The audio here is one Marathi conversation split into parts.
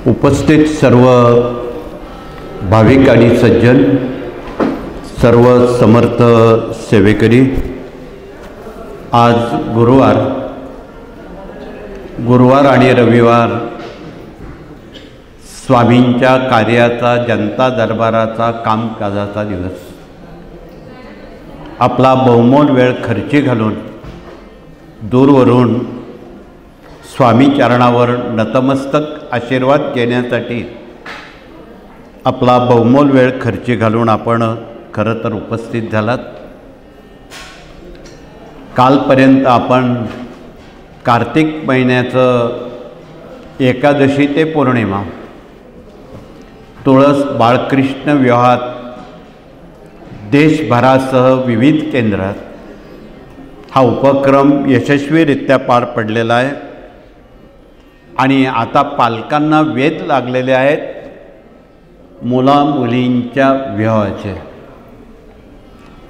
उपस्थित सर्व भाविक आणि सज्जन, सर्व समर्थ सेवेकरी, आज गुरुवार आणि रविवार स्वामींच्या कार्याचा, जनता दरबाराचा, कामकाजाचा दिवस. आपला बहुमोल वेळ खर्ची घालून दूरवरून स्वामी चरणावर नतमस्तक आशीर्वाद घेण्यासाठी आपला बहुमोल वेळ खर्ची घालून आपण खरं तर उपस्थित झालात. कालपर्यंत आपण कार्तिक महिन्याचं एकादशी ते पौर्णिमा तुळस बाळकृष्ण विवाहात देशभरासह विविध केंद्रात हा उपक्रम यशस्वीरित्या पार पडलेला आहे आणि आता पालकांना वेध लागलेले आहेत मुला-मुलींच्या विवाहाचे.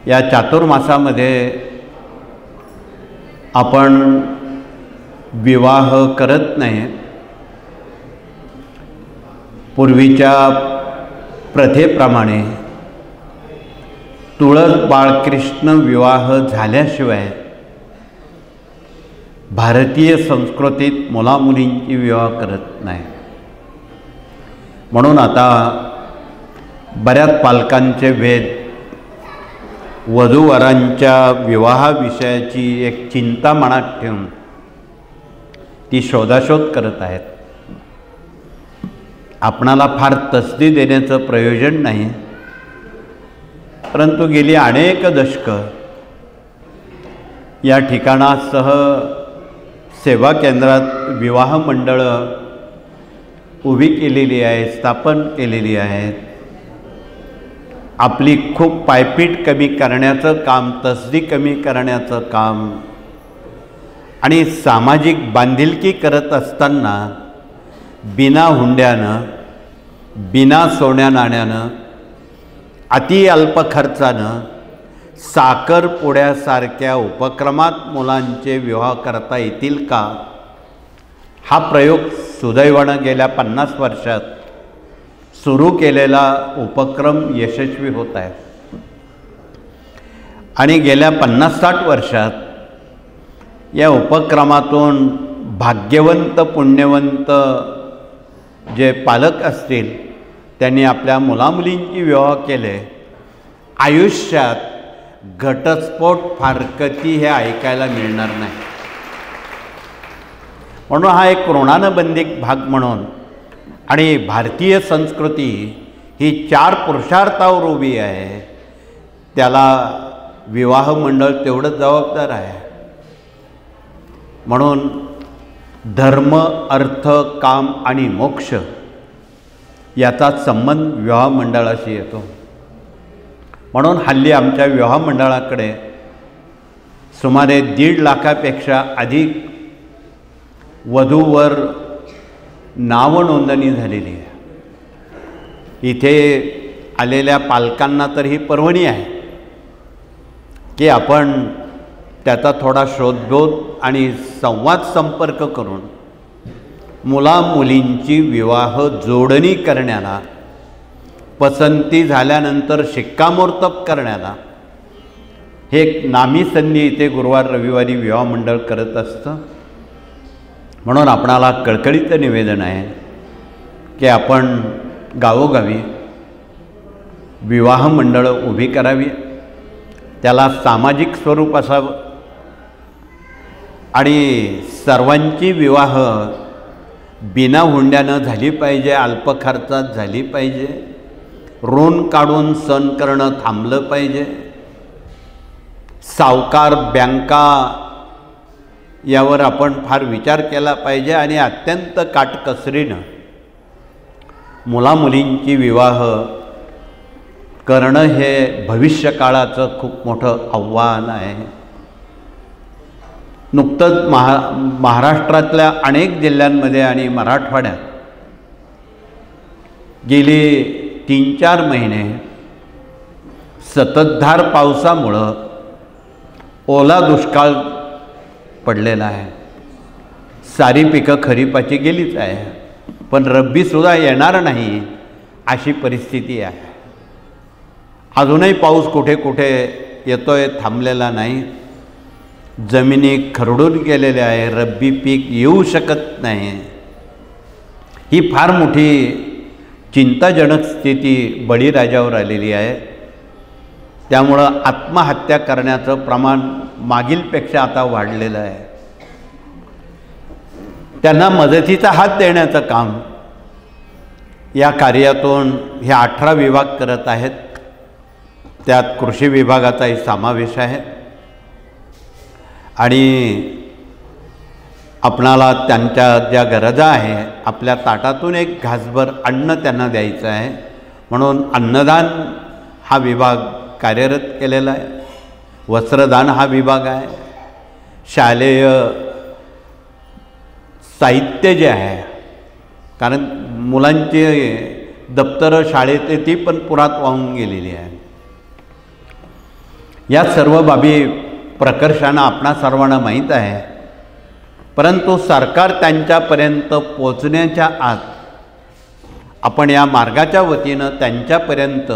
या चातुर्मासामध्ये आपण विवाह करत नाही. पूर्वीच्या प्रथेप्रमाणे तुळस बाळकृष्ण विवाह झाल्याशिवाय भारतीय संस्कृतीत मुलामुलींची विवाह करत नाही. म्हणून आता बऱ्याच पालकांचे वेध वधूवरांच्या विवाहाविषयाची एक चिंता मनात ठेवून ती शोधाशोध करत आहेत. आपणाला फार तसदी देण्याचं प्रयोजन नाही, परंतु गेली अनेक दशकं या ठिकाणासह सेवा केंद्रात विवाह मंडळं उभी केलेली आहेत, स्थापन केलेली आहेत. आपली खूप पायपीट कमी करण्याचं काम, तसदी कमी करण्याचं काम आणि सामाजिक बांधिलकी करत असताना बिना हुंड्यानं, बिना सोन्या नाण्यानं, अति अल्प खर्चानं साखरपुड्यासारख्या उपक्रमात मुलांचे विवाह करता येतील का, हा प्रयोग सुदैवानं गेल्या 50 वर्षात सुरू केलेला उपक्रम यशस्वी होत आहे. आणि गेल्या 50-60 वर्षात या उपक्रमातून भाग्यवंत पुण्यवंत जे पालक असतील त्यांनी आपल्या मुलामुलींची विवाह केले. आयुष्यात घटस्फोट फारकती हे ऐकायला मिळणार नाही. म्हणून हा एक ऋणानुबंधिक भाग म्हणून आणि भारतीय संस्कृती ही 4 पुरुषार्थावर उभी आहे, त्याला विवाह मंडळ तेवढं जबाबदार आहे. म्हणून धर्म, अर्थ, काम आणि मोक्ष याचा संबंध विवाह मंडळाशी येतो. म्हणून हल्ली आमच्या विवाह मंडळाकडे सुमारे 1.5 लाखापेक्षा अधिक वधूवर नावनोंदणी झालेली आहे. इथे आलेल्या पालकांना तर ही पर्वणी आहे की आपण त्याचा थोडा शोधबोध आणि संवाद संपर्क करून मुलामुलींची विवाह जोडणी करण्याला, पसंती झाल्यानंतर शिक्कामोर्तब करण्याला हे एक नामी संधी इथे गुरुवार रविवारी विवाह मंडळ करत असतं. म्हणून आपणाला कळकळीचं निवेदन आहे की आपण गावोगावी विवाह मंडळं उभी करावी, त्याला सामाजिक स्वरूप असावं आणि सर्वांची विवाह बिना हुंड्यानं झाली पाहिजे, अल्प खर्चात झाली पाहिजे, ऋण काढून सण करणं थांबलं पाहिजे. सावकार, बँका यावर आपण फार विचार केला पाहिजे आणि अत्यंत काटकसरीनं मुलामुलींची विवाह करणं हे भविष्यकाळाचं खूप मोठं आव्हान आहे. नुकतंच महाराष्ट्रातल्या अनेक जिल्ह्यांमध्ये आणि मराठवाड्यात गेली 3-4 महिने सततधार पावसामुळं ओला दुष्काळ पडलेला आहे. सारी पिकं खरीपाची गेलीच आहे. पण रब्बीसुद्धा येणार नाही अशी परिस्थिती आहे. अजूनही पाऊस कुठे कुठे येतोय, थांबलेला नाही. जमिनी खरडून गेलेल्या आहे, रब्बी पीक येऊ शकत नाही. ही फार मोठी चिंताजनक स्थिती बळीराजावर आलेली आहे. त्यामुळं आत्महत्या करण्याचं प्रमाण मागीलपेक्षा आता वाढलेलं आहे. त्यांना मदतीचा हात देण्याचं काम या कार्यातून हे 18 विभाग करत आहेत. त्यात कृषी विभागाचाही समावेश आहे. आणि आपणाला त्यांच्या ज्या गरजा आहे, आपल्या ताटातून एक घासभर अन्न त्यांना द्यायचं आहे, म्हणून अन्नदान हा विभाग कार्यरत केलेला आहे. वस्त्रदान हा विभाग आहे. शालेय साहित्य जे आहे, कारण मुलांची दप्तरं शाळेत ती पण पुरात वाहून गेलेली आहे. या सर्व बाबी प्रकर्षानं आपणा सर्वांना माहीत आहे. परंतु सरकार त्यांच्यापर्यंत पोचण्याच्या आत आपण या मार्गाच्या वतीनं त्यांच्यापर्यंत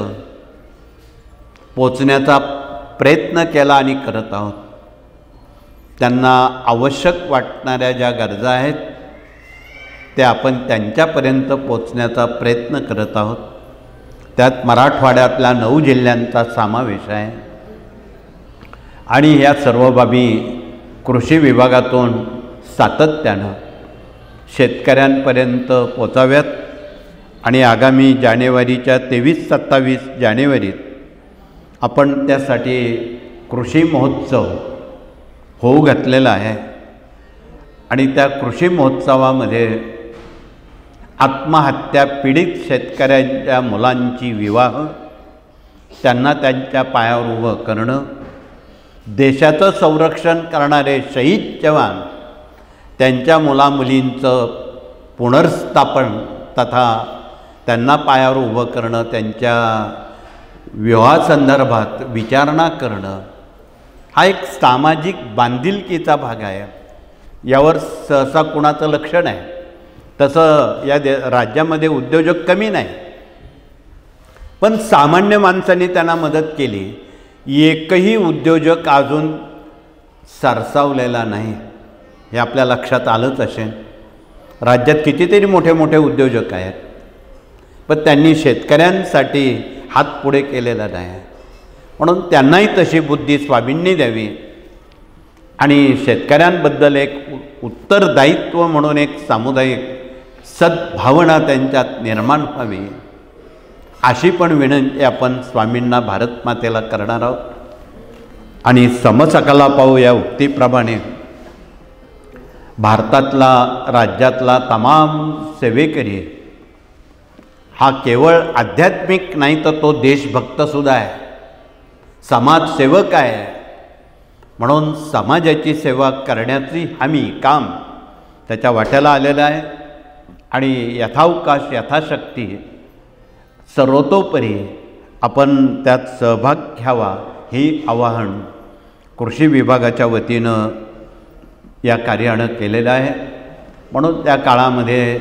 पोचण्याचा प्रयत्न केला आणि करत आहोत. त्यांना आवश्यक वाटणाऱ्या ज्या गरजा आहेत त्या आपण त्यांच्यापर्यंत पोचण्याचा प्रयत्न करत आहोत. त्यात मराठवाड्यातल्या 9 जिल्ह्यांचा समावेश आहे. आणि या सर्व बाबी कृषी विभागातून सातत्यानं शेतकऱ्यांपर्यंत पोचाव्यात. आणि आगामी जानेवारीच्या 23-27 जानेवारीत आपण त्यासाठी कृषी महोत्सव होऊ घातलेला आहे. आणि त्या कृषी महोत्सवामध्ये आत्महत्या पीडित शेतकऱ्यांच्या मुलांची विवाह, त्यांना त्यांच्या पायावर उभं करणं, देशाचं संरक्षण करणारे शहीद जवान त्यांच्या मुलामुलींचं पुनर्स्थापन तथा त्यांना पायावर उभं करणं, त्यांच्या विवाहासंदर्भात विचारणा करणं हा एक सामाजिक बांधिलकीचा भाग आहे. यावर सहसा कुणाचं लक्ष नाही. तसं या राज्यामध्ये उद्योजक कमी नाही, पण सामान्य माणसांनी त्यांना मदत केली. एकही उद्योजक अजून सरसावलेला नाही, हे आपल्या लक्षात आलंच असेल. राज्यात कितीतरी मोठे मोठे उद्योजक आहेत, पण त्यांनी शेतकऱ्यांसाठी हात पुढे केलेला नाही. म्हणून त्यांनाही तशी बुद्धी स्वामींनी द्यावी आणि शेतकऱ्यांबद्दल एक उत्तरदायित्व म्हणून एक सामुदायिक सद्भावना त्यांच्यात निर्माण व्हावी, अशी पण विनंती आपण स्वामींना भारत मातेला करणार आहोत. आणि समसकला पाहू या उक्तीप्रमाणे भारतातला राज्यातला तमाम सेवेकरी हा केवळ आध्यात्मिक नाही तर तो देशभक्तसुद्धा आहे, समाजसेवक आहे. म्हणून समाजाची सेवा करण्याची हमी काम त्याच्या वाट्याला आलेलं आहे. आणि यथावकाश यथाशक्ती सर्वतोपरी आपण त्यात सहभाग घ्यावा हे आवाहन कृषी विभागाच्या वतीनं या कार्यानं केलेलं आहे. म्हणून त्या काळामध्ये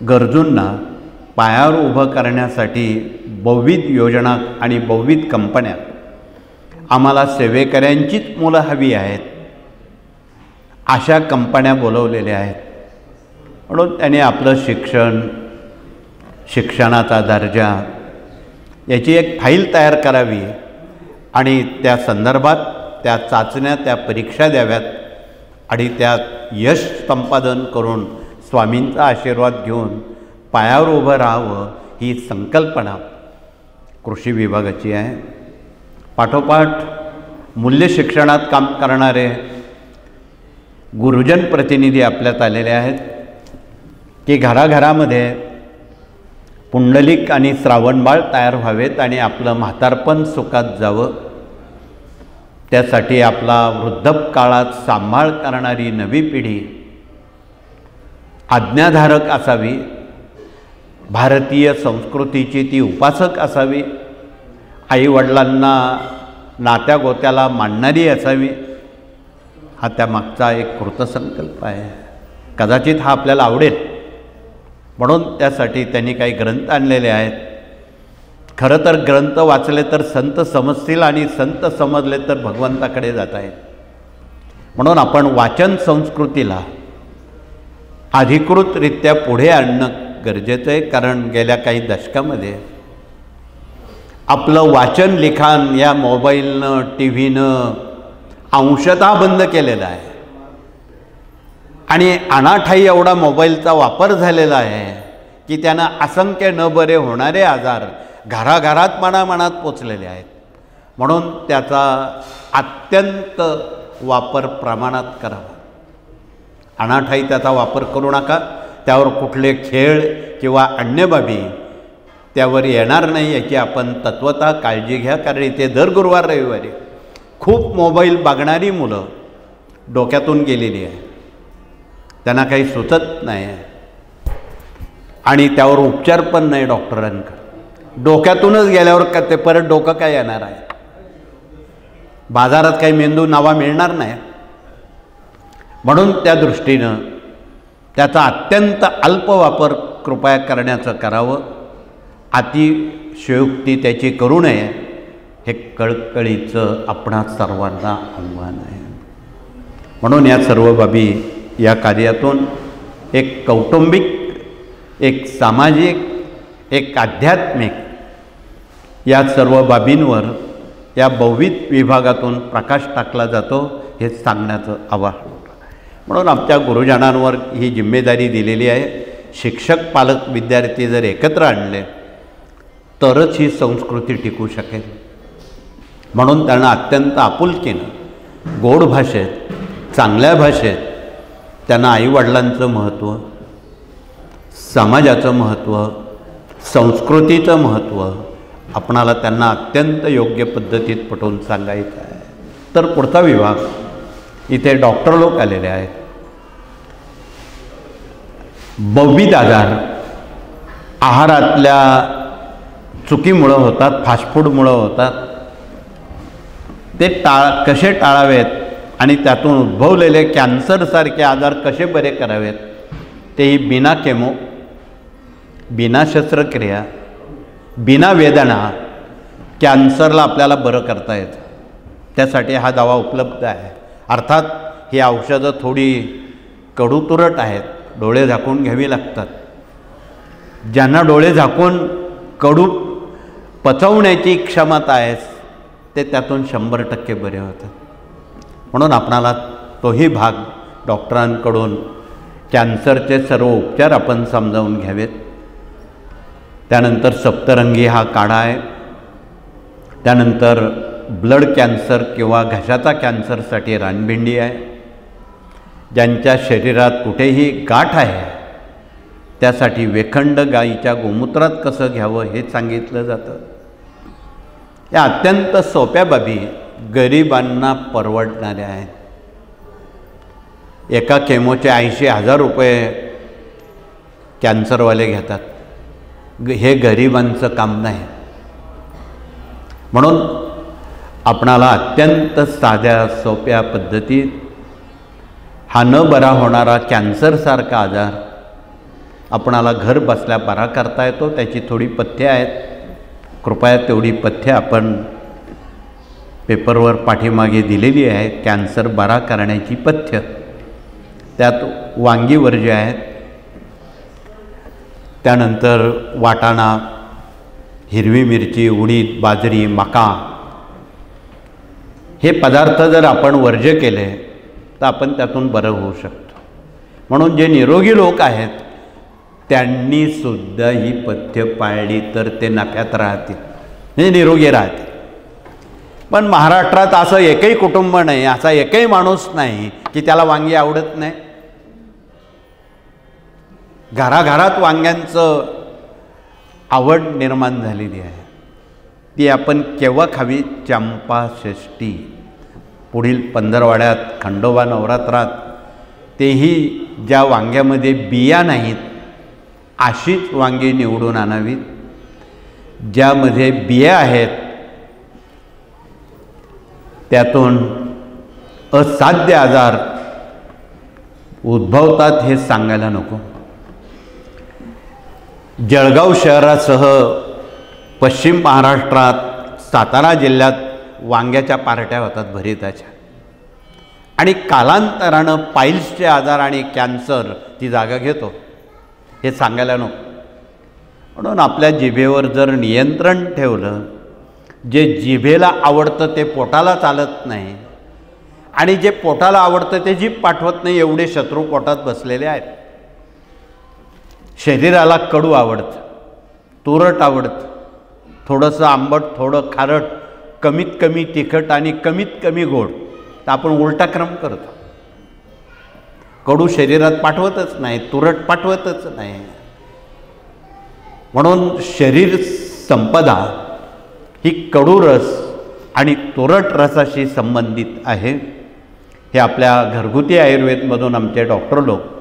गरजूंना पायावर उभं करण्यासाठी बहुविध योजना आणि बहुविध कंपन्या, आम्हाला सेवेकऱ्यांचीच मुलं हवी आहेत अशा कंपन्या बोलवलेल्या आहेत. म्हणून त्याने आपलं शिक्षणाचा दर्जा याची एक फाईल तयार करावी आणि त्या संदर्भात त्या चाचण्या, त्या परीक्षा द्याव्यात आणि त्यात यश संपादन करून स्वामींचा आशीर्वाद घेऊन पायावर उभं राहावं ही संकल्पना कृषी विभागाची आहे. पाठोपाठ मूल्य शिक्षणात काम करणारे गुरुजन प्रतिनिधी आपल्यात आलेले आहेत की घराघरामध्ये पुंडलिक आणि श्रावणबाळ तयार व्हावेत आणि आपलं म्हातारपण सुखात जावं. त्यासाठी आपला वृद्धकाळात सांभाळ करणारी नवी पिढी आज्ञाधारक असावी, भारतीय संस्कृतीची ती उपासक असावी, आईवडिलांना नात्या गोत्याला मानणारी असावी. हा त्यामागचा एक कृतसंकल्प आहे. कदाचित हा आपल्याला आवडेल, म्हणून त्यासाठी त्यांनी काही ग्रंथ आणलेले आहेत. खरं तर ग्रंथ वाचले तर संत समजतील आणि संत समजले तर भगवंताकडे जात आहेत. म्हणून आपण वाचन संस्कृतीला अधिकृतरित्या पुढे आणणं गरजेचं आहे. कारण गेल्या काही दशकामध्ये आपलं वाचन लिखाण या मोबाईलनं टी व्हीनं अंशतः बंद केलेलं आहे आणि अनाठाई एवढा मोबाईलचा वापर झालेला आहे की त्यानं असंख्य न बरे होणारे आजार घराघरात मनामनात पोचलेले आहेत. म्हणून त्याचा अत्यंत वापर प्रमाणात करावा. अनाठाई त्याचा वापर करू नका. त्यावर कुठले खेळ किंवा अन्य बाबी त्यावर येणार नाही याची आपण तत्वतः काळजी घ्या. कारण इथे दर गुरुवार रविवारी खूप मोबाईल बघणारी मुलं डोक्यातून गेलेली आहे. त्यांना काही सुचत नाही आणि त्यावर उपचार पण नाही डॉक्टरांकडे. डोक्यातूनच गेल्यावर का ते परत डोकं काय येणार आहे. बाजारात काही मेंदू नवा मिळणार नाही. म्हणून त्या दृष्टीनं त्याचा अत्यंत अल्प वापर कृपया करण्याचं करावं. अतिशयोक्ती त्याची करू नये हे कळकळीचं आपणा सर्वांना आव्हान आहे. म्हणून या सर्व बाबी या कार्यातून एक कौटुंबिक, एक सामाजिक, एक आध्यात्मिक या सर्व बाबींवर या बहुविध विभागातून प्रकाश टाकला जातो हे सांगण्याचं आवाहन. म्हणून आमच्या गुरुजनांवर ही जिम्मेदारी दिलेली आहे. शिक्षक, पालक, विद्यार्थी जर एकत्र आणले तरच ही संस्कृती टिकू शकेल. म्हणून त्यांना अत्यंत आपुलकीनं, गोड भाषेत, चांगल्या भाषेत त्यांना आईवडिलांचं महत्त्व, समाजाचं महत्त्व, संस्कृतीचं महत्त्व आपणाला त्यांना अत्यंत योग्य पद्धतीत पटवून सांगायचं आहे. तर पुढचा विभाग, इथे डॉक्टर लोक आलेले आहेत. बहुविध आजार आहारातल्या चुकीमुळं होतात, फास्टफूडमुळं होतात. ते कसे टाळावेत आणि त्यातून उद्भवलेले कॅन्सरसारखे आजार कसे बरे करावेत तेही बिना केमो, बिना शस्त्रक्रिया, बिना वेदना कॅन्सरला आपल्याला बरं करता येतं. त्यासाठी हा दवा उपलब्ध आहे. अर्थात ही औषधं थोडी कडू तुरट आहेत, डोळे झाकून घ्यावी लागतात. ज्यांना डोळे झाकून कडू पचवण्याची क्षमता आहे ते त्यातून 100% बरे होतात. म्हणून आपणाला तोही भाग डॉक्टरांकडून कॅन्सरचे सर्व उपचार आपण समजावून घ्यावेत. त्यानंतर सप्तरंगी हा काढा आहे. त्यानंतर ब्लड कॅन्सर किंवा घशाचा कॅन्सरसाठी रानभिंडी आहे. ज्यांच्या शरीरात कुठेही गाठ आहे त्यासाठी वेखंड गाईच्या गोमूत्रात कसं घ्यावं हे सांगितलं जातं. या अत्यंत सोप्या बाबी गरिबांना परवडणाऱ्या आहेत. एका केमोचे 80,000 रुपये कॅन्सरवाले घेतात. हे गरिबांचं काम नाही. म्हणून आपणाला अत्यंत साध्या सोप्या पद्धतीत हा न बरा होणारा कॅन्सरसारखा आजार आपणाला घर बसल्या बरा करता येतो. त्याची थोडी पथ्ये आहेत. कृपया तेवढी पथ्ये आपण पेपरवर पाठीमागे दिलेली आहे. कॅन्सर बरा करण्याची पथ्य. त्यात वांगी वर्ज्य आहेत. त्यानंतर वाटाणा, हिरवी मिरची, उडीद, बाजरी, मका हे पदार्थ जर आपण वर्ज्य केले तर आपण त्यातून बरं होऊ शकतो. म्हणून जे निरोगी लोक आहेत त्यांनी सुद्धा ही पथ्य पाळली तर ते नफ्यात राहतील, म्हणजे निरोगी राहतील. पण महाराष्ट्रात असं एकही कुटुंब नाही, असा एकही माणूस नाही की त्याला वांगी आवडत नाही. घराघरात वांग्यांचं आवड निर्माण झालेली आहे. ती आपण केव्हा खावी? चंपा षष्ठी, पुढील पंधरवाड्यात, खंडोबा नवरात्रात. तेही ज्या वांग्यामध्ये बिया नाहीत अशीच वांगी निवडून आणावीत. ज्यामध्ये बिया आहेत त्यातून असाध्य आजार उद्भवतात हे सांगायला नको. जळगाव शहरासह पश्चिम महाराष्ट्रात सातारा जिल्ह्यात वांग्याच्या पार्ट्या होतात भरिताच्या, आणि कालांतरानं पाईल्सचे आजार आणि कॅन्सर ती जागा घेतो, हे सांगायला नको. म्हणून आपल्या जिभेवर जर नियंत्रण ठेवलं, जे जिभेला आवडतं ते पोटाला चालत नाही, आणि जे पोटाला आवडतं ते जीभ पाठवत नाही, एवढे शत्रू पोटात बसलेले आहेत. शरीराला कडू आवडतं, तुरट आवडतं, थोडंसं आंबट, थोडं खारट, कमीत कमी तिखट आणि कमीत कमी गोड. तर आपण उलटा क्रम करतो. कडू शरीरात पाठवतच नाही, तुरट पाठवतच नाही. म्हणून शरीर संपदा ही कडू रस आणि तुरट रसाशी संबंधित आहे. हे आपल्या घरगुती आयुर्वेदमधून आमचे डॉक्टर लोक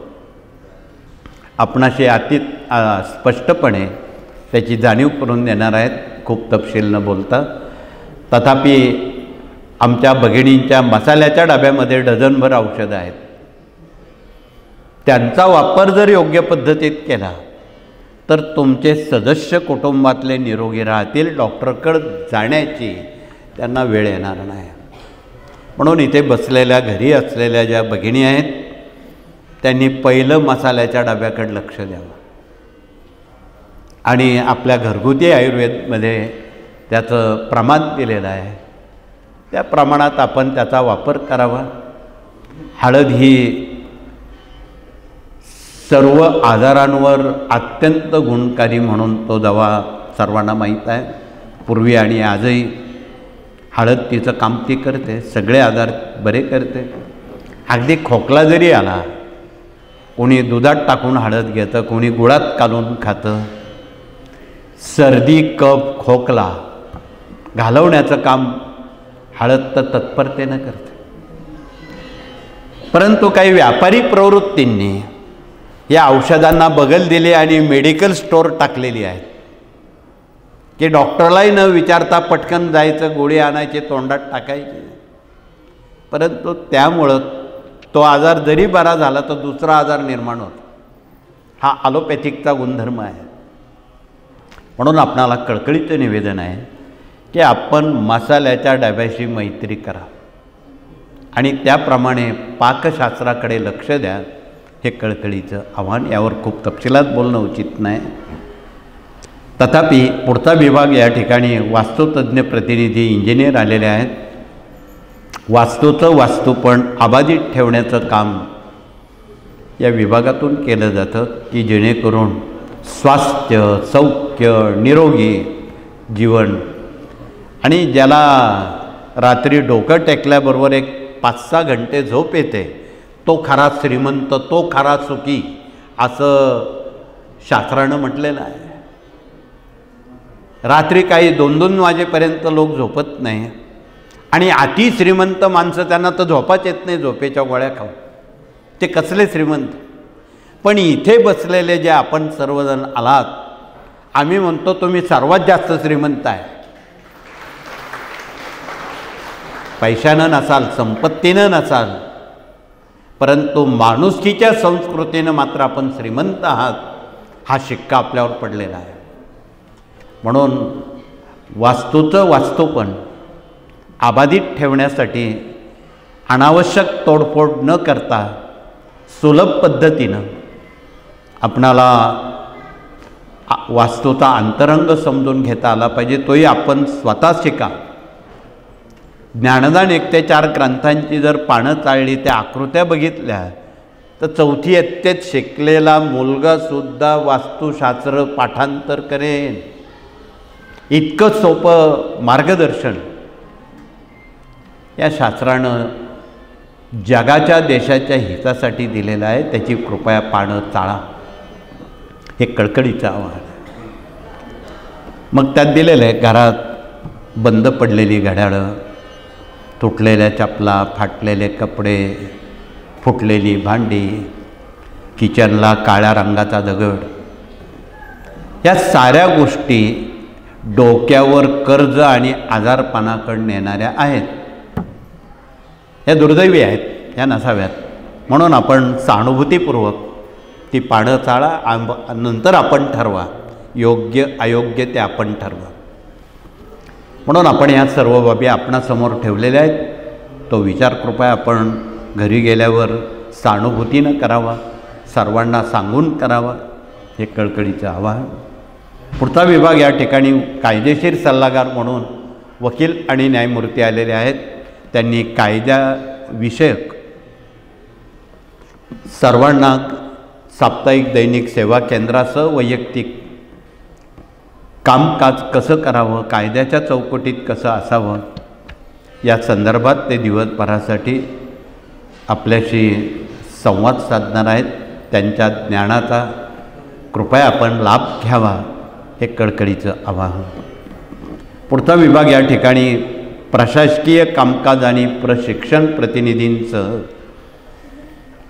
आपणाशी अति स्पष्टपणे त्याची जाणीव करून देणार आहेत, खूप तपशील न बोलता. तथापि आमच्या भगिनींच्या मसाल्याच्या डब्यामध्ये डझनभर औषधं आहेत. त्यांचा वापर जर योग्य पद्धतीत केला तर तुमचे सदस्य कुटुंबातले निरोगी राहतील. डॉक्टरकडे जाण्याची त्यांना वेळ येणार नाही. म्हणून इथे बसलेल्या, घरी असलेल्या ज्या भगिनी आहेत त्यांनी पहिलं मसाल्याच्या डब्याकडे लक्ष द्यावं, आणि आपल्या घरगुती आयुर्वेदमध्ये त्याचं प्रमाण दिलेलं आहे, त्या प्रमाणात आपण त्याचा वापर करावा. हळद ही सर्व आजारांवर अत्यंत गुणकारी म्हणून तो दवा सर्वांना माहीत आहे. पूर्वी आणि आजही हळद तिचं काम ती करते, सगळे आजार बरे करते. अगदी खोकला जरी आला, कोणी दुधात टाकून हळद घेतं, कोणी गुळात कालून खातं. सर्दी, कफ, खोकला घालवण्याचं काम हळद तर तत्परतेनं करते. परंतु काही व्यापारी प्रवृत्तींनी या औषधांना बगल दिली आणि मेडिकल स्टोअर टाकलेली आहेत, की डॉक्टरलाही न विचारता पटकन जायचं, गोळी आणायची, तोंडात टाकायची. परंतु त्यामुळं तो आजार जरी बरा झाला तर दुसरा आजार निर्माण होतो. हा ॲलोपॅथिकचा गुणधर्म आहे. म्हणून आपणाला कळकळीचं निवेदन आहे की आपण मसाल्याच्या डब्याशी मैत्री करा आणि त्याप्रमाणे पाकशास्त्राकडे लक्ष द्या. हे कळकळीचं आव्हान. यावर खूप तपशिलात बोलणं उचित नाही. तथापि पुढचा विभाग या ठिकाणी वास्तुतज्ञ प्रतिनिधी इंजिनियर आलेले आहेत. वास्तूचं वास्तूपण अबाधित ठेवण्याचं काम या विभागातून केलं जातं, की जेणेकरून स्वास्थ्य, सौख्य, निरोगी जीवन, आणि ज्याला रात्री डोकं टेकल्याबरोबर एक 5-6 घंटे झोप येते तो खरा श्रीमंत, तो खरा सुखी, असं शास्त्रानं म्हटलेलं आहे. रात्री काही 2-2 वाजेपर्यंत लोक झोपत नाही, आणि अति श्रीमंत माणसं, त्यांना तर झोपाच येत नाही झोपेच्या गोळ्या खाऊन. ते कसले श्रीमंत. पण इथे बसलेले जे आपण सर्वजण आलात, आम्ही म्हणतो तुम्ही सर्वात जास्त श्रीमंत आहे. पैशानं नसाल, संपत्तीनं नसाल, परंतु माणुसकीच्या संस्कृतीनं मात्र आपण श्रीमंत आहात. हा शिक्का आपल्यावर पडलेला आहे. म्हणून वास्तूचं वास्तूपण अबाधित ठेवण्यासाठी अनावश्यक तोडफोड न करता सुलभ पद्धतीनं आपणाला वास्तूचा अंतरंग समजून घेता आला पाहिजे. तोही आपण स्वतः शिका. ज्ञानदान 1 ते 4 ग्रंथांची जर पानं चाळली, त्या आकृत्या बघितल्या, तर 4थी इयत्तेत शिकलेला मुलगासुद्धा वास्तुशास्त्र पाठांतर करेन. इतकं सोपं मार्गदर्शन या शास्त्रानं जगाच्या, देशाच्या हितासाठी दिलेलं आहे. त्याची कृपया पानं चाळा. हे कळकळीचं आव्हान. मग त्यात दिलेलं आहे, घरात बंद पडलेली घड्याळं, तुटलेल्या चपला, फाटलेले कपडे, फुटलेली भांडी, किचनला काळ्या रंगाचा दगड, या साऱ्या गोष्टी डोक्यावर कर्ज आणि आजारपणाकडे नेणाऱ्या आहेत. या दुर्दैवी आहेत, या नसाव्यात. म्हणून आपण सहानुभूतीपूर्वक ती पानं चाळा, नंतर आपण ठरवा योग्य अयोग्य ते आपण ठरवा. म्हणून आपण या सर्व बाबी आपणासमोर ठेवलेल्या आहेत. तो विचार कृपया आपण घरी गेल्यावर सहानुभूतीनं करावा, सर्वांना सांगून करावा, हे कळकळीचं आवाहन. पुढचा विभाग या ठिकाणी कायदेशीर सल्लागार म्हणून वकील आणि न्यायमूर्ती आलेले आहेत. त्यांनी कायद्याविषयक सर्वांना साप्ताहिक दैनिक सेवा केंद्रासह वैयक्तिक कामकाज कसं करावं, कायद्याच्या चौकटीत कसं असावं, या संदर्भात ते दिवसभरासाठी आपल्याशी संवाद साधणार आहेत. त्यांच्या ज्ञानाचा कृपया आपण लाभ घ्यावा, हे कळकळीचं आवाहन. पुढचा विभाग या ठिकाणी प्रशासकीय कामकाज आणि प्रशिक्षण प्रतिनिधींचं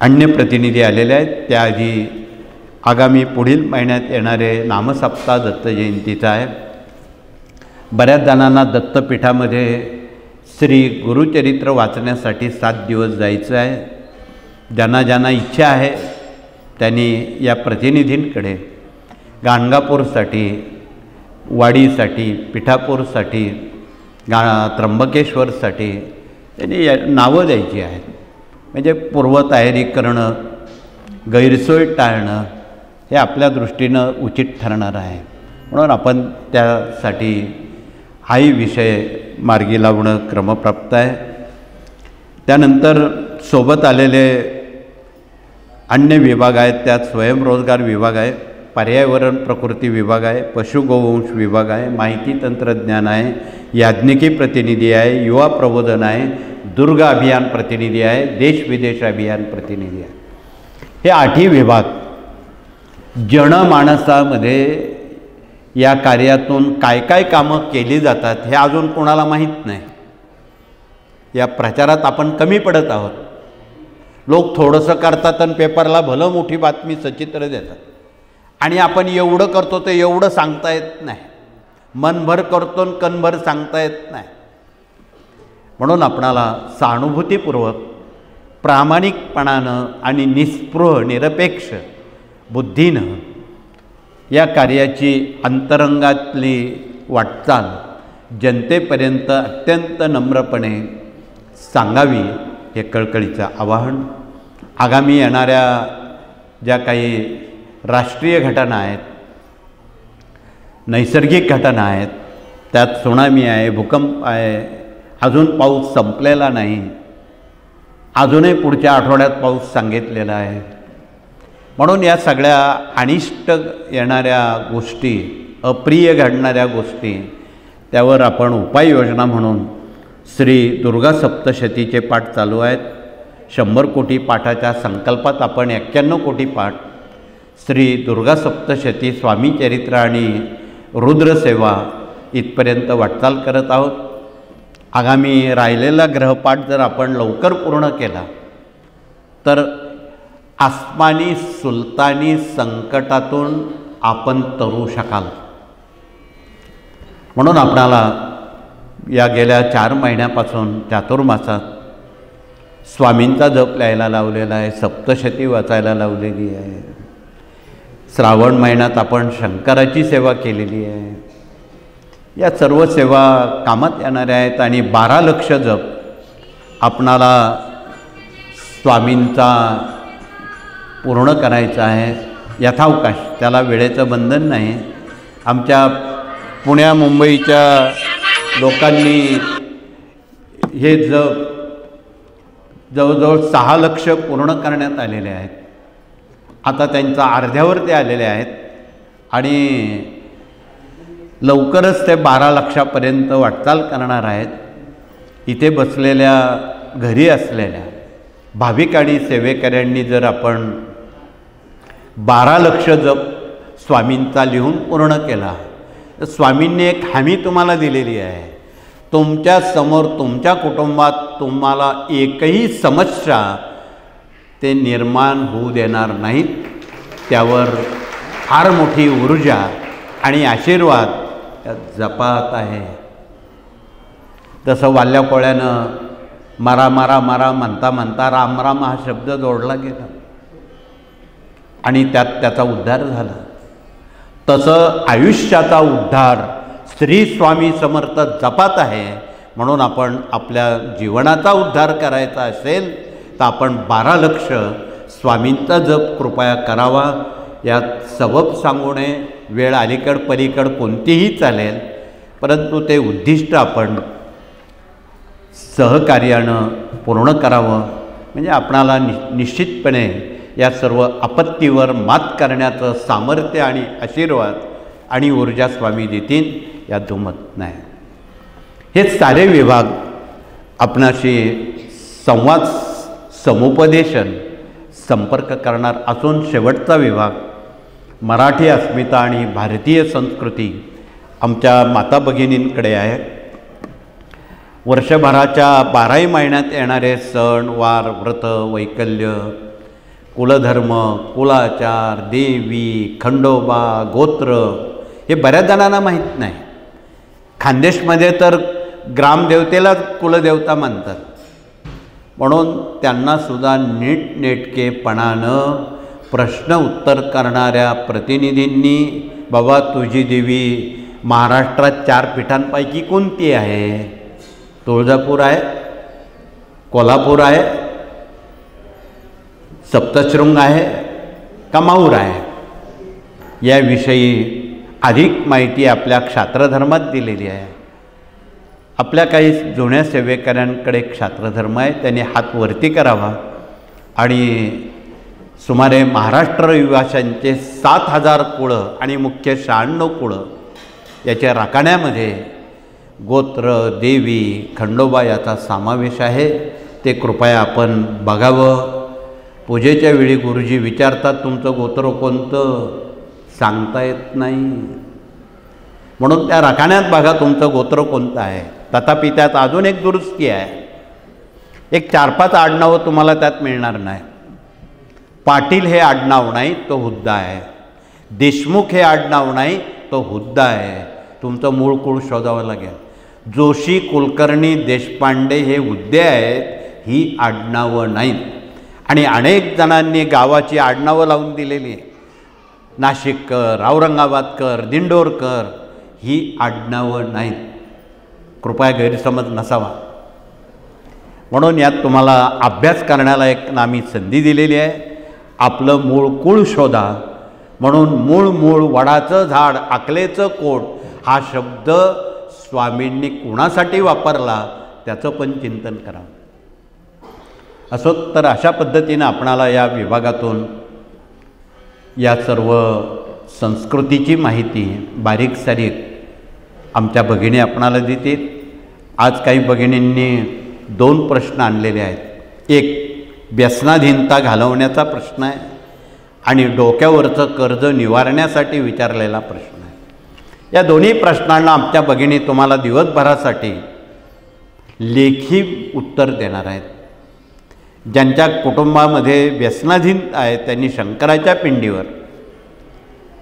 अन्य प्रतिनिधी आलेले आहेत. त्याआधी आगामी पुढील महिन्यात येणारे नामसप्ताह दत्त जयंतीचा आहे. बऱ्याच जणांना दत्तपीठामध्ये श्री गुरुचरित्र वाचण्यासाठी 7 दिवस जायचं आहे. ज्यांना ज्यांना इच्छा आहे त्यांनी या प्रतिनिधींकडे गाणगापूरसाठी, वाडीसाठी, पिठापूरसाठी, त्र्यंबकेश्वरसाठी त्यांनी नावं द्यायची आहेत. म्हणजे पूर्वतयारी करणं, गैरसोय टाळणं हे आपल्या दृष्टीनं उचित ठरणार आहे. म्हणून आपण त्यासाठी हाही विषय मार्गी लावणं क्रमप्राप्त आहे. त्यानंतर सोबत आलेले अन्य विभाग आहेत. त्यात स्वयंरोजगार विभाग आहे, पर्यावरण प्रकृती विभाग आहे, पशुगोवंश विभाग आहे, माहिती तंत्रज्ञान आहे, याज्ञिकी प्रतिनिधी आहे, युवा प्रबोधन आहे, दुर्ग अभियान प्रतिनिधी आहे, देश विदेश अभियान प्रतिनिधी आहे. हे 8ही विभाग जनमानसामध्ये या कार्यातून काय काय कामं केली जातात हे अजून कोणाला माहीत नाही. या प्रचारात आपण कमी पडत आहोत. लोक थोडंसं करतात आणि पेपरला भलं मोठी बातमी सचित्र देतात, आणि आपण एवढं करतो ते एवढं सांगता येत नाही. मनभर करतो आणि कणभर सांगता येत नाही. म्हणून आपणाला सहानुभूतीपूर्वक, प्रामाणिकपणानं आणि निस्पृह निरपेक्ष बुद्धीनं या कार्याची अंतरंगातली वाटचाल जनतेपर्यंत अत्यंत नम्रपणे सांगावी, हे कळकळीचं आवाहन. आगामी येणाऱ्या ज्या काही राष्ट्रीय घटना आहेत, नैसर्गिक घटना आहेत, त्यात त्सुनामी आहे, भूकंप आहे, अजून पाऊस संपलेला नाही, अजूनही पुढच्या आठवड्यात पाऊस सांगितलेला आहे. म्हणून या सगळ्या अनिष्ट येणाऱ्या गोष्टी, अप्रिय घडणाऱ्या गोष्टी, त्यावर आपण उपाययोजना म्हणून श्री दुर्गा सप्तशतीचे पाठ चालू आहेत. 100 कोटी पाठाच्या संकल्पात आपण 91 कोटी पाठ श्री दुर्गा सप्तशती, स्वामी चरित्र आणि रुद्रसेवा इथपर्यंत वाटचाल करत आहोत. आगामी राहिलेला ग्रहपाठ जर आपण लवकर पूर्ण केला तर आसमानी सुलतानी संकटातून आपण तरू शकाल. म्हणून आपणाला या गेल्या 4 महिन्यापासून चातुर्मासात स्वामींचा जप लिहायला लावलेला आहे, सप्तशती वाचायला लावलेली आहे. श्रावण महिन्यात आपण शंकराची सेवा केलेली आहे. या सर्व सेवा कामात येणाऱ्या आहेत. आणि 12 लक्ष जप आपणाला स्वामींचा पूर्ण करायचा आहे यथावकाश. त्याला वेळेचं बंधन नाही. आमच्या पुण्या मुंबईच्या लोकांनी हे जवळजवळ 6 लक्ष पूर्ण करण्यात आलेले आहेत. आता त्यांचा अर्ध्यावर ते आलेले आहेत आणि लवकरच ते 12 लक्षापर्यंत वाटचाल करणार आहेत. इथे बसलेल्या, घरी असलेल्या भाविक आणि सेवेकऱ्यांनी जर आपण 12 लक्ष जप स्वामींचा लिहून पूर्ण केला तर स्वामींनी एक हमी तुम्हाला दिलेली आहे. तुमच्या समोर, तुमच्या कुटुंबात तुम्हाला एकही समस्या ते निर्माण होऊ देणार नाहीत. त्यावर फार मोठी ऊर्जा आणि आशीर्वाद त्या जपात आहे. जसं वाल्या कोळ्यानं मारा मारा मारा म्हणता म्हणता राम राम हा शब्द जोडला गेला आणि त्यात त्याचा उद्धार झाला. तसं आयुष्याचा उद्धार श्री स्वामी समर्थ जपात आहे. म्हणून आपण आपल्या जीवनाचा उद्धार करायचा असेल तर आपण 12 लक्ष स्वामींचा जप कृपया करावा. यात सबब सांगू नये, वेळ अलीकड पलीकड कोणतीही चालेल, परंतु ते उद्दिष्ट आपण सहकार्यानं पूर्ण करावं. म्हणजे आपणाला निश्चितपणे या सर्व आपत्तीवर मात करण्याचं सामर्थ्य आणि आशीर्वाद आणि ऊर्जा स्वामी देतील, यात दुमत नाही. हे सारे विभाग आपणाशी संवाद समुपदेशन संपर्क करणार असून शेवटचा विभाग मराठी अस्मिता आणि भारतीय संस्कृती आमच्या माता भगिनींकडे आहे. वर्षभराच्या 12ही महिन्यात येणारे सण वार व्रत वैकल्य कुलधर्म कुलाचार देवी खंडोबा गोत्र हे बऱ्याच जणांना माहीत नाही. खानदेशमध्ये तर ग्रामदेवतेला कुलदेवता मानतात. म्हणून त्यांनासुद्धा नीटनेटकेपणानं प्रश्न उत्तर करणाऱ्या प्रतिनिधींनी बाबा तुझी देवी महाराष्ट्रात 4 पीठांपैकी कोणती आहे? तुळजापूर आहे, कोल्हापूर आहे, सप्तशृंग आहे का माहूर आहे? याविषयी अधिक माहिती आपल्या क्षात्रधर्मात दिलेली आहे. आपल्या काही जुन्या सेवेकऱ्यांकडे क्षात्रधर्म आहे, त्यांनी हात वरती करावा आणि सुमारे महाराष्ट्र रहिवाशांचे 7000 कुळं आणि मुख्य 96 कुळं याच्या राखण्यामध्ये गोत्र देवी खंडोबा याचा समावेश आहे. ते कृपया आपण बघावं. पूजेच्या वेळी गुरुजी विचारतात तुमचं गोत्र कोणतं? सांगता येत नाही. म्हणून त्या राखण्यात बघा तुमचं गोत्र कोणतं आहे. तथापि त्यात अजून एक दुरुस्ती आहे. एक 4-5 आडनावं तुम्हाला त्यात मिळणार नाही. पाटील हे आडनाव नाही, तो हुद्दा आहे. देशमुख हे आडनाव नाही, तो हुद्दा आहे. तुमचं मूळ कुळ शोधावं लागेल. जोशी कुलकर्णी देशपांडे हे हुद्दे आहेत, ही आडनावं नाहीत. आणि अनेक जणांनी गावाची आडनावं लावून दिलेली आहे. नाशिककर औरंगाबादकर दिंडोरकर ही आडनावं नाहीत. कृपया गैरसमज नसावा. म्हणून यात तुम्हाला अभ्यास करण्याला एक नामी संधी दिलेली आहे. आपलं मूळ कुळ शोधा. म्हणून मूळ वडाचं झाड अकलेचं कोट हा शब्द स्वामींनी कुणासाठी वापरला त्याचं पण चिंतन करा. असो तर अशा पद्धतीनं आपणाला या विभागातून या सर्व संस्कृतीची माहिती बारीक सारीक आमच्या भगिनी आपणाला देतील. आज काही भगिनींनी 2 प्रश्न आणलेले आहेत. एक व्यसनाधीनता घालवण्याचा प्रश्न आहे आणि डोक्यावरचं कर्ज निवारण्यासाठी विचारलेला प्रश्न आहे. या दोन्ही प्रश्नांना आमच्या भगिनी तुम्हाला दिवसभरासाठी लेखी उत्तर देणार आहेत. ज्यांच्या कुटुंबामध्ये व्यसनाधीन आहे त्यांनी शंकराच्या पिंडीवर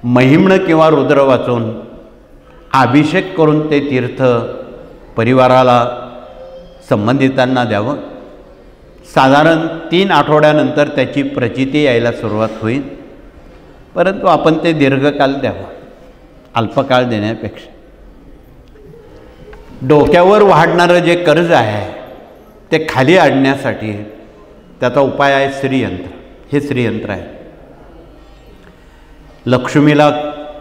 महिम्न किंवा रुद्र वाचून अभिषेक करून ते तीर्थ परिवाराला संबंधितांना द्यावं. साधारण 3 आठवड्यानंतर त्याची प्रचिती यायला सुरुवात होईल. परंतु आपण ते दीर्घकाल द्यावं, अल्पकाळ देण्यापेक्षा. डोक्यावर वाढणारं जे कर्ज आहे ते खाली आणण्यासाठी त्याचा उपाय आहे श्रीयंत्र. हे श्रीयंत्र आहे. लक्ष्मीला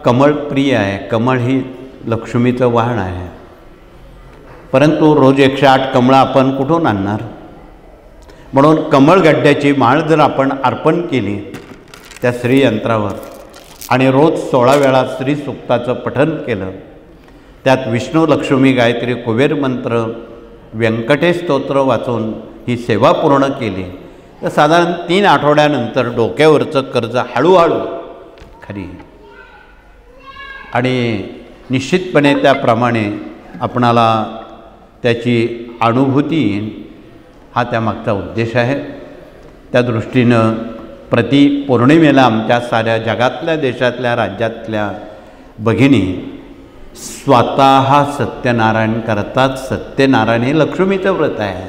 कमळ प्रिय आहे. कमळ ही लक्ष्मीचं वाहन आहे. परंतु रोज 108 कमळं आपण कुठून आणणार? म्हणून कमळगड्ड्याची माळ जर आपण अर्पण केली त्या श्रीयंत्रावर आणि रोज 16 वेळा श्रीसूक्ताचं पठण केलं, त्यात विष्णू लक्ष्मी गायत्री कुबेर मंत्र व्यंकटेश स्तोत्र वाचून ही सेवा पूर्ण केली तर साधारण 3 आठवड्यानंतर डोक्यावरचं कर्ज हळूहळू खाली आणि निश्चितपणे त्याप्रमाणे आपणाला त्याची अनुभूती येईल. हा त्यामागचा उद्देश आहे. त्या दृष्टीनं प्रति पौर्णिमेला आमच्या साऱ्या जगातल्या देशातल्या राज्यातल्या भगिनी स्वतः सत्यनारायण करतात. सत्यनारायण हे लक्ष्मीचं व्रत आहे.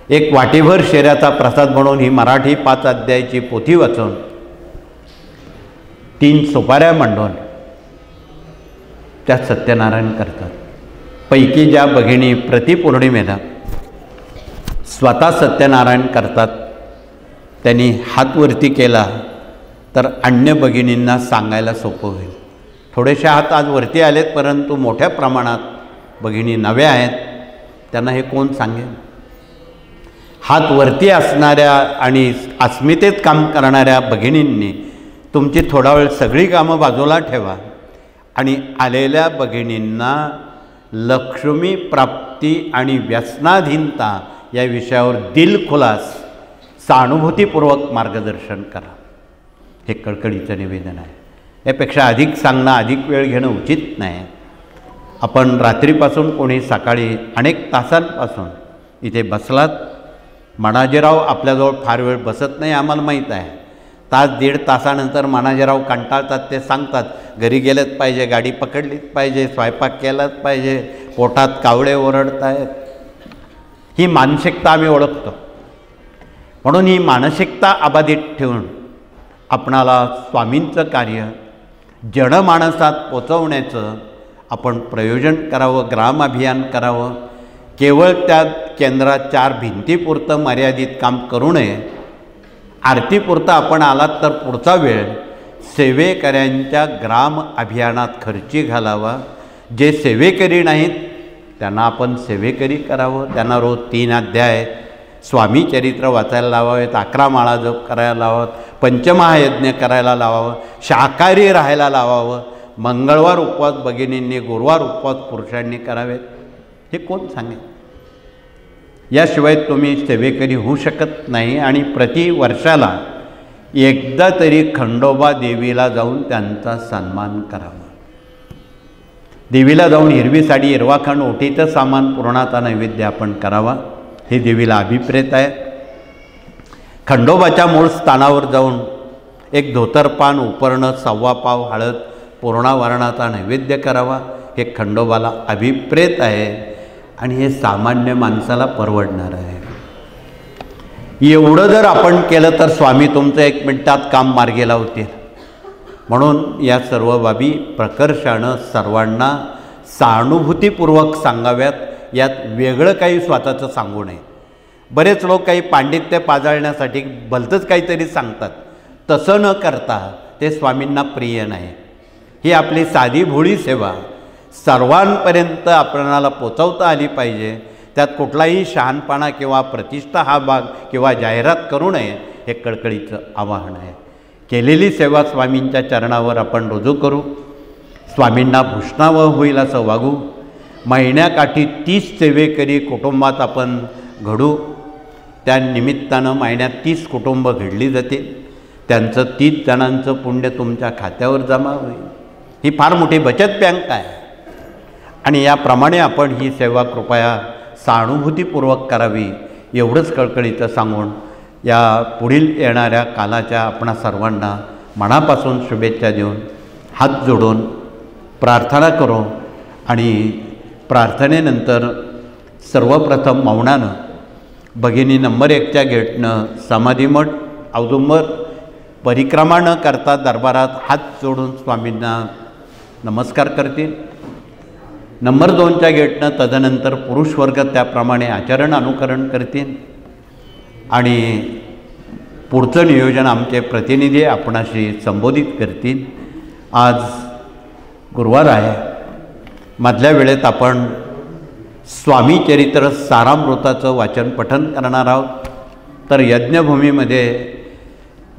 एक वाटीभर शेऱ्याचा प्रसाद म्हणून ही मराठी 5 अध्यायाची पोथी वाचून 3 सुपाऱ्या मांडून त्या सत्यनारायण करतात. पैकी ज्या भगिनी प्रतिपौर्णिमेला स्वतः सत्यनारायण करतात, त्यांनी हात वरती केला तर अन्य भगिनींना सांगायला सोपं होईल. थोडेसे हात आज वरती आलेत, परंतु मोठ्या प्रमाणात भगिनी नव्या आहेत, त्यांना हे कोण सांगेल. हात वरती असणाऱ्या आणि अस्मितेत काम करणाऱ्या भगिनींनी तुमची थोडा वेळ सगळी कामं बाजूला ठेवा आणि आलेल्या भगिनींना लक्ष्मी प्राप्ती आणि व्यसनाधीनता या विषयावर दिलखुलास सहानुभूतीपूर्वक मार्गदर्शन करा. हे कळकळीचं निवेदन आहे. यापेक्षा अधिक सांगणं, अधिक वेळ घेणं उचित नाही. आपण रात्रीपासून कोणी सकाळी अनेक तासांपासून इथे बसलात. मनाजीराव आपल्याजवळ फार वेळ बसत नाही, आम्हाला माहीत आहे. तास दीड तासानंतर मनाजीराव कंटाळतात, ते सांगतात घरी गेलंच पाहिजे, गाडी पकडलीच पाहिजे, स्वयंपाक केलाच पाहिजे, पोटात कावळे ओरडत आहेत. ही मानसिकता आम्ही ओळखतो. म्हणून ही मानसिकता अबाधित ठेवून आपणाला स्वामींचं कार्य जनमानसात पोचवण्याचं आपण प्रयोजन करावं, ग्राम अभियान करावं. केवळ त्या केंद्रात 4 भिंतीपुरतं मर्यादित काम करू नये. आरतीपुरतं आपण आलात तर पुढचा वेळ सेवेकऱ्यांच्या ग्राम अभियानात खर्ची घालावा. जे सेवेकरी नाहीत त्यांना आपण सेवेकरी करावं. त्यांना रोज 3 अध्याय स्वामी चरित्र वाचायला लावावेत, 11 माळा जप करायला लावावं, पंचमहायज्ञ करायला लावावं, शाकाहारी राहायला लावावं. मंगळवार उपवास भगिनींनी, गुरुवार उपवास पुरुषांनी करावेत. हे कोण सांगेल. याशिवाय तुम्ही सेवेकरी होऊ शकत नाही. आणि प्रतिवर्षाला एकदा तरी खंडोबा देवीला जाऊन त्यांचा सन्मान करावा. देवीला जाऊन हिरवी साडी, हिरवा खंड, ओटीचं सामान, पुरणाचा नैवेद्य आपण करावा. हे देवीला अभिप्रेत आहे. खंडोबाच्या मूळ स्थानावर जाऊन एक धोतरपान, उपरणं, 1.25 पाव हळद, पूर्णावरणाचा नैवेद्य करावा. हे खंडोबाला अभिप्रेत आहे आणि हे सामान्य माणसाला परवडणार आहे. एवढं जर आपण केलं तर स्वामी तुमचं 1 मिनिटात काम मार्गी लावतील. म्हणून या सर्व बाबी प्रकर्षानं सर्वांना सहानुभूतीपूर्वक सांगाव्यात. यात वेगळं काही स्वतःचं सांगू नये. बरेच लोक काही पांडित्य पाजळण्यासाठी भलतंच काहीतरी सांगतात. तसं न करता ते स्वामींना प्रिय नाही. ही आपली साधी भोळी सेवा सर्वांपर्यंत आपणाला पोचवता आली पाहिजे. त्यात कुठलाही शहाणपणा किंवा प्रतिष्ठा हा भाग किंवा जाहिरात करू नये, हे कळकळीचं आवाहन आहे. केलेली सेवा स्वामींच्या चरणावर आपण रुजू करू. स्वामींना भूषणावं होईल असं वागू. महिन्याकाठी 30 सेवेकरी कुटुंबात आपण घडू. त्या निमित्तानं महिन्यात 30 कुटुंब घडली जातील. त्यांचं 30 जणांचं पुण्य तुमच्या खात्यावर जमा होईल. ही फार मोठी बचत बँक आहे. आणि याप्रमाणे आपण ही सेवा कृपया सहानुभूतीपूर्वक करावी, एवढंच कळकळीचं सांगून या पुढील येणाऱ्या कालाच्या आपणा सर्वांना मनापासून शुभेच्छा देऊन हात जोडून प्रार्थना करू. आणि प्रार्थनेनंतर सर्वप्रथम मौनानं भगिनी नंबर 1च्या गेटनं समाधीमठ औदुंबर परिक्रमा न करता दरबारात हात जोडून स्वामींना नमस्कार करतील. नंबर 2च्या गेटनं तदनंतर पुरुष वर्ग त्याप्रमाणे आचरण अनुकरण करतील. आणि पुढचं नियोजन आमचे प्रतिनिधी आपणाशी संबोधित करतील. आज गुरुवार आहे. मधल्या वेळेत आपण स्वामी चरित्र सारामृताचं वाचन पठण करणार आहोत. तर यज्ञभूमीमध्ये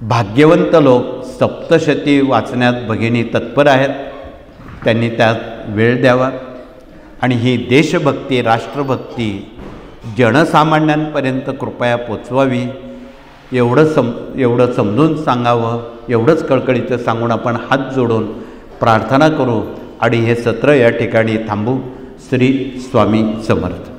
भाग्यवंत लोक सप्तशती वाचण्यात भगिनी तत्पर आहेत. त्यांनी त्यात वेळ द्यावा आणि ही देशभक्ती, राष्ट्रभक्ती जनसामान्यांपर्यंत कृपया पोचवावी. एवढं समजून सांगावं, एवढंच कळकळीचं सांगून आपण हात जोडून प्रार्थना करू आणि हे सत्र या ठिकाणी थांबू. श्री स्वामी समर्थ.